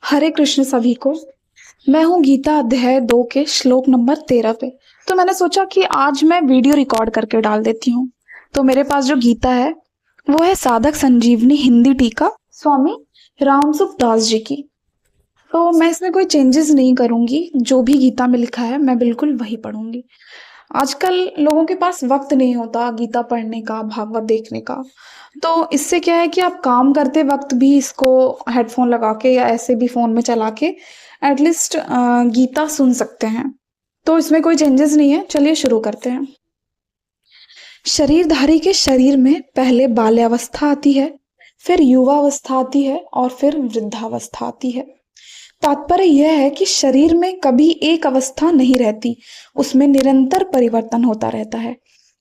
हरे कृष्ण सभी को। मैं हूँ गीता अध्याय 2 के श्लोक नंबर 13 पे। तो मैंने सोचा कि आज मैं वीडियो रिकॉर्ड करके डाल देती हूँ। तो मेरे पास जो गीता है वो है साधक संजीवनी हिंदी टीका स्वामी रामसुख दास जी की। तो मैं इसमें कोई चेंजेस नहीं करूंगी, जो भी गीता में लिखा है मैं बिल्कुल वही पढ़ूंगी। आजकल लोगों के पास वक्त नहीं होता गीता पढ़ने का, भागवत देखने का। तो इससे क्या है कि आप काम करते वक्त भी इसको हेडफोन लगा के या ऐसे भी फोन में चला के एटलीस्ट गीता सुन सकते हैं। तो इसमें कोई चेंजेस नहीं है। चलिए शुरू करते हैं। शरीरधारी के शरीर में पहले बाल्यावस्था आती है, फिर युवावस्था आती है और फिर वृद्धावस्था आती है। तात्पर्य यह है कि शरीर में कभी एक अवस्था नहीं रहती, उसमें निरंतर परिवर्तन होता रहता है।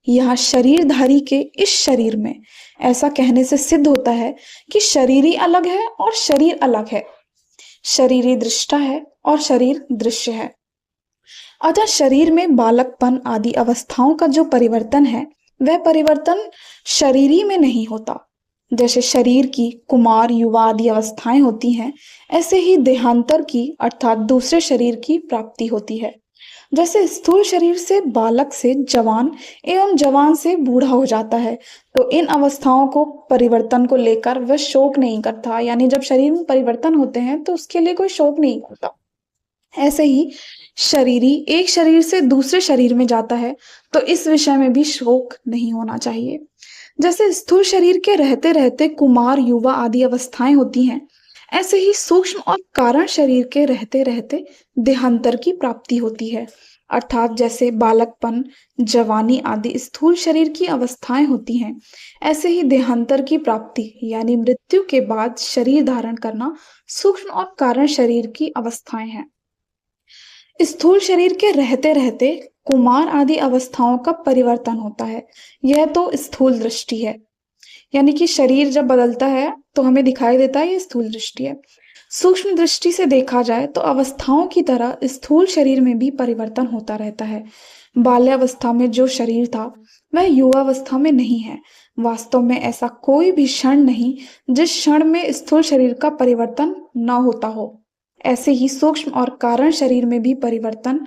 यहाँ शरीरधारी के इस शरीर में ऐसा कहने से सिद्ध होता है कि शरीर ही अलग है और शरीर अलग है। शरीर ही दृष्टा है और शरीर दृश्य है। अतः शरीर में बालकपन आदि अवस्थाओं का जो परिवर्तन है वह परिवर्तन शरीरी में नहीं होता। जैसे शरीर की कुमार युवा आदि अवस्थाएं होती हैं, ऐसे ही देहांतर की अर्थात दूसरे शरीर की प्राप्ति होती है। जैसे स्थूल शरीर से बालक से जवान एवं जवान से बूढ़ा हो जाता है, तो इन अवस्थाओं को परिवर्तन को लेकर वह शोक नहीं करता। यानी जब शरीर में परिवर्तन होते हैं तो उसके लिए कोई शोक नहीं करता। ऐसे ही शरीरी एक शरीर से दूसरे शरीर में जाता है, तो इस विषय में भी शोक नहीं होना चाहिए। जैसे स्थूल शरीर के रहते रहते कुमार युवा आदि अवस्थाएं होती हैं, ऐसे ही सूक्ष्म और कारण शरीर के रहते रहते देहांतर की प्राप्ति होती है। अर्थात जैसे बालकपन जवानी आदि स्थूल शरीर की अवस्थाएं होती हैं, ऐसे ही देहांतर की प्राप्ति यानी मृत्यु के बाद शरीर धारण करना सूक्ष्म और कारण शरीर की अवस्थाएं हैं। स्थूल शरीर के रहते रहते कुमार आदि अवस्थाओं का परिवर्तन होता है। यह तो स्थूल दृष्टि है, यानी कि शरीर जब बदलता है तो हमें दिखाई देता है, ये स्थूल दृष्टि है। सूक्ष्म दृष्टि से देखा जाए तो अवस्थाओं की तरह स्थूल शरीर में भी परिवर्तन होता रहता है। बाल्यावस्था में जो शरीर था वह युवावस्था में नहीं है। वास्तव में ऐसा कोई भी क्षण नहीं जिस क्षण में स्थूल शरीर का परिवर्तन न होता हो। ऐसे ही सूक्ष्म और कारण शरीर में भी परिवर्तन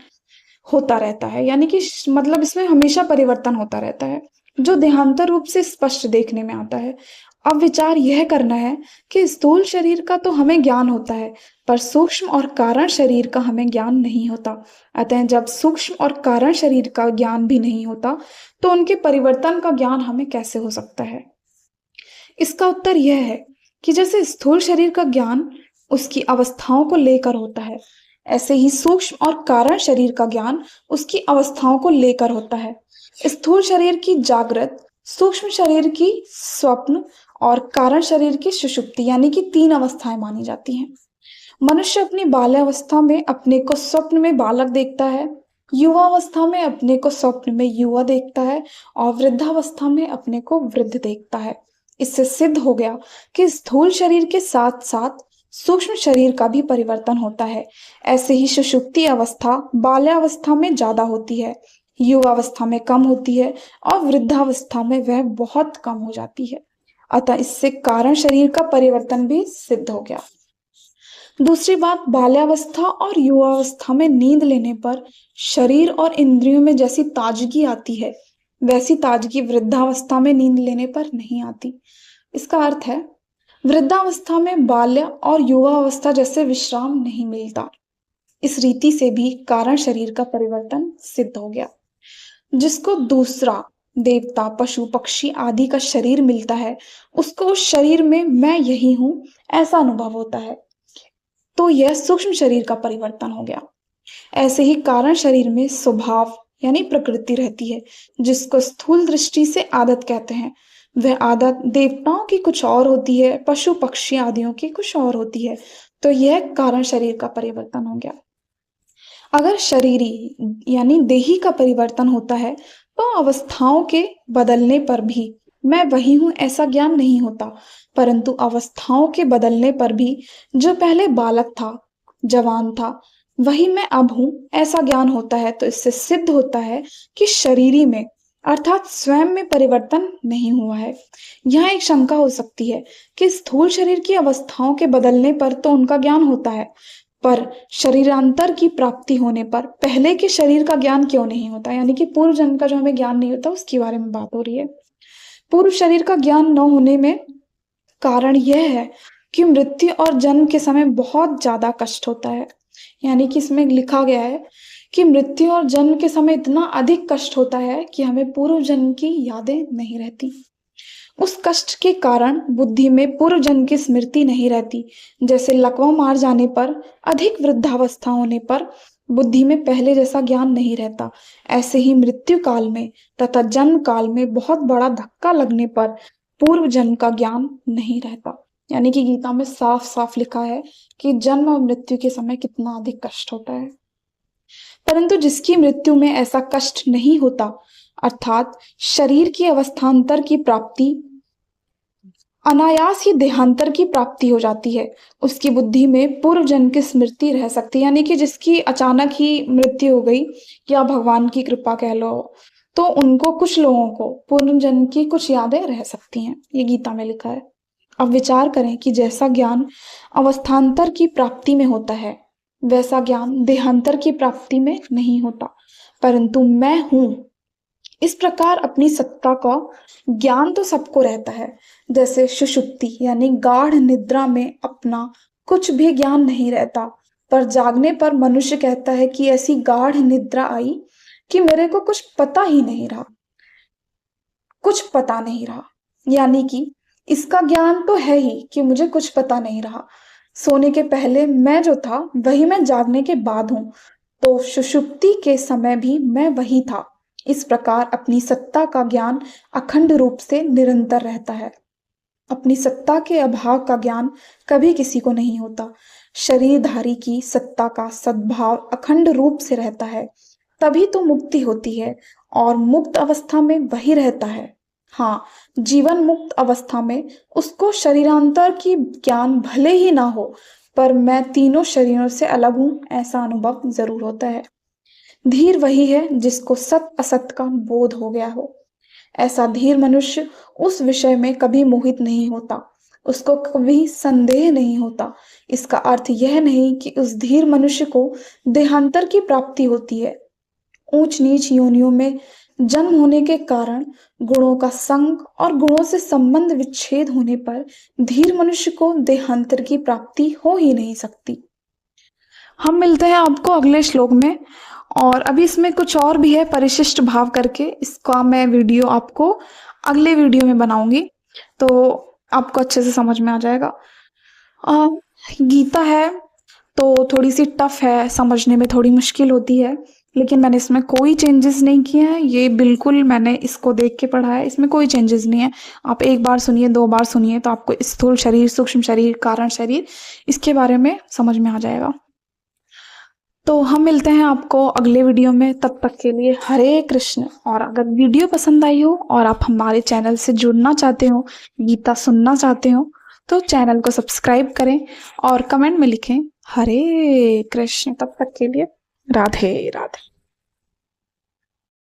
होता रहता है, यानी कि मतलब इसमें हमेशा परिवर्तन होता रहता है, जो देहांतर रूप से स्पष्ट देखने में आता है। अब विचार यह करना है कि स्थूल शरीर का तो हमें ज्ञान होता है, पर सूक्ष्म और कारण शरीर का हमें ज्ञान नहीं होता। अतः जब सूक्ष्म और कारण शरीर का ज्ञान भी नहीं होता तो उनके परिवर्तन का ज्ञान हमें कैसे हो सकता है? इसका उत्तर यह है कि जैसे स्थूल शरीर का ज्ञान उसकी अवस्थाओं को लेकर होता है, ऐसे ही सूक्ष्म और कारण शरीर का ज्ञान उसकी अवस्थाओं को लेकर होता है। स्थूल शरीर की जागृत, सूक्ष्म शरीर की स्वप्न और कारण शरीर की सुषुप्ति, यानी कि 3 अवस्थाएं मानी जाती हैं। मनुष्य अपनी बाल्यावस्था में अपने को स्वप्न में बालक देखता है, युवावस्था में अपने को स्वप्न में युवा देखता है और वृद्धावस्था में अपने को वृद्ध देखता है। इससे सिद्ध हो गया कि स्थूल शरीर के साथ साथ सूक्ष्म शरीर का भी परिवर्तन होता है। ऐसे ही सुषुप्ति अवस्था बाल्यावस्था में ज्यादा होती है, युवावस्था में कम होती है और वृद्धावस्था में वह बहुत कम हो जाती है। अतः इससे कारण शरीर का परिवर्तन भी सिद्ध हो गया। दूसरी बात, बाल्यावस्था और युवावस्था में नींद लेने पर शरीर और इंद्रियों में जैसी ताजगी आती है, वैसी ताजगी वृद्धावस्था में नींद लेने पर नहीं आती। इसका अर्थ है वृद्धावस्था में बाल्य और युवावस्था जैसे विश्राम नहीं मिलता। इस रीति से भी कारण शरीर का परिवर्तन सिद्ध हो गया। जिसको दूसरा देवता पशु पक्षी आदि का शरीर मिलता है, उसको उस शरीर में मैं यही हूं ऐसा अनुभव होता है, तो यह सूक्ष्म शरीर का परिवर्तन हो गया। ऐसे ही कारण शरीर में स्वभाव यानी प्रकृति रहती है, जिसको स्थूल दृष्टि से आदत कहते हैं। वह आदत देवताओं की कुछ और होती है, पशु पक्षी आदियों की कुछ और होती है। तो यह कारण शरीर का परिवर्तन हो गया। अगर शरीरी यानी देही का परिवर्तन होता है तो अवस्थाओं के बदलने पर भी मैं वही हूं ऐसा ज्ञान नहीं होता, परंतु अवस्थाओं के बदलने पर भी जो पहले बालक था, जवान था, वही मैं अब हूं ऐसा ज्ञान होता है। तो इससे सिद्ध होता है कि शरीरी में अर्थात स्वयं में परिवर्तन नहीं हुआ है। यहाँ एक शंका हो सकती है कि स्थूल शरीर की अवस्थाओं के बदलने पर तो उनका ज्ञान होता है, पर शरीरांतर की प्राप्ति होने पर पहले के शरीर का ज्ञान क्यों नहीं होता? यानी कि पूर्व जन्म का जो हमें ज्ञान नहीं होता, उसके बारे में बात हो रही है। पूर्व शरीर का ज्ञान न होने में कारण यह है कि मृत्यु और जन्म के समय बहुत ज्यादा कष्ट होता है। यानी कि इसमें लिखा गया है कि मृत्यु और जन्म के समय इतना अधिक कष्ट होता है कि हमें पूर्व जन्म की यादें नहीं रहती। उस कष्ट के कारण बुद्धि में पूर्व जन्म की स्मृति नहीं रहती। जैसे लकवा मार जाने पर, अधिक वृद्धावस्था होने पर बुद्धि में पहले जैसा ज्ञान नहीं रहता, ऐसे ही मृत्यु काल में तथा जन्म काल में बहुत बड़ा धक्का लगने पर पूर्व जन्म का ज्ञान नहीं रहता। यानी कि गीता में साफ साफ लिखा है कि जन्म और मृत्यु के समय कितना अधिक कष्ट होता है। परंतु जिसकी मृत्यु में ऐसा कष्ट नहीं होता, अर्थात शरीर की अवस्थांतर की प्राप्ति, अनायास ही देहांतर की प्राप्ति हो जाती है, उसकी बुद्धि में पूर्व जन्म की स्मृति रह सकती है। यानी कि जिसकी अचानक ही मृत्यु हो गई या भगवान की कृपा कह लो, तो उनको, कुछ लोगों को पूर्व जन्म की कुछ यादें रह सकती हैं। ये गीता में लिखा है। अब विचार करें कि जैसा ज्ञान अवस्थांतर की प्राप्ति में होता है, वैसा ज्ञान देहांतर की प्राप्ति में नहीं होता। परंतु मैं हूं, इस प्रकार अपनी सत्ता का ज्ञान तो सबको रहता है। जैसे सुषुप्ति यानी गाढ़ निद्रा में अपना कुछ भी ज्ञान नहीं रहता, पर जागने पर मनुष्य कहता है कि ऐसी गाढ़ निद्रा आई कि मेरे को कुछ पता ही नहीं रहा, कुछ पता नहीं रहा। यानी कि इसका ज्ञान तो है ही कि मुझे कुछ पता नहीं रहा। सोने के पहले मैं जो था वही मैं जागने के बाद हूं, तो सुषुप्ति के समय भी मैं वही था। इस प्रकार अपनी सत्ता का ज्ञान अखंड रूप से निरंतर रहता है। अपनी सत्ता के अभाव का ज्ञान कभी किसी को नहीं होता। शरीरधारी की सत्ता का सद्भाव अखंड रूप से रहता है, तभी तो मुक्ति होती है, और मुक्त अवस्था में वही रहता है। हाँ, जीवन मुक्त अवस्था में उसको शरीरांतर की ज्ञान भले ही ना हो, पर मैं तीनों शरीरों से अलग हूं, ऐसा अनुभव जरूर होता है। धीर वही है जिसको सत असत का बोध हो गया हो। ऐसा धीर मनुष्य उस विषय में कभी मोहित नहीं होता, उसको कभी संदेह नहीं होता। इसका अर्थ यह नहीं कि उस धीर मनुष्य को देहांतर की प्राप्ति होती है। ऊंच नीच योनियों में जन्म होने के कारण गुणों का संग और गुणों से संबंध विच्छेद होने पर धीर मनुष्य को देहांतर की प्राप्ति हो ही नहीं सकती। हम मिलते हैं आपको अगले श्लोक में, और अभी इसमें कुछ और भी है परिशिष्ट भाव करके, इसका मैं वीडियो आपको अगले वीडियो में बनाऊंगी, तो आपको अच्छे से समझ में आ जाएगा। गीता है तो थोड़ी सी टफ है, समझने में थोड़ी मुश्किल होती है, लेकिन मैंने इसमें कोई चेंजेस नहीं किए हैं। ये बिल्कुल मैंने इसको देख के पढ़ा है, इसमें कोई चेंजेस नहीं है। आप एक बार सुनिए, 2 बार सुनिए, तो आपको स्थूल शरीर, सूक्ष्म शरीर, कारण शरीर, इसके बारे में समझ में आ जाएगा। तो हम मिलते हैं आपको अगले वीडियो में, तब तक के लिए हरे कृष्ण। और अगर वीडियो पसंद आई हो और आप हमारे चैनल से जुड़ना चाहते हो, गीता सुनना चाहते हो, तो चैनल को सब्सक्राइब करें और कमेंट में लिखें हरे कृष्ण। तब तक के लिए राधे राधे।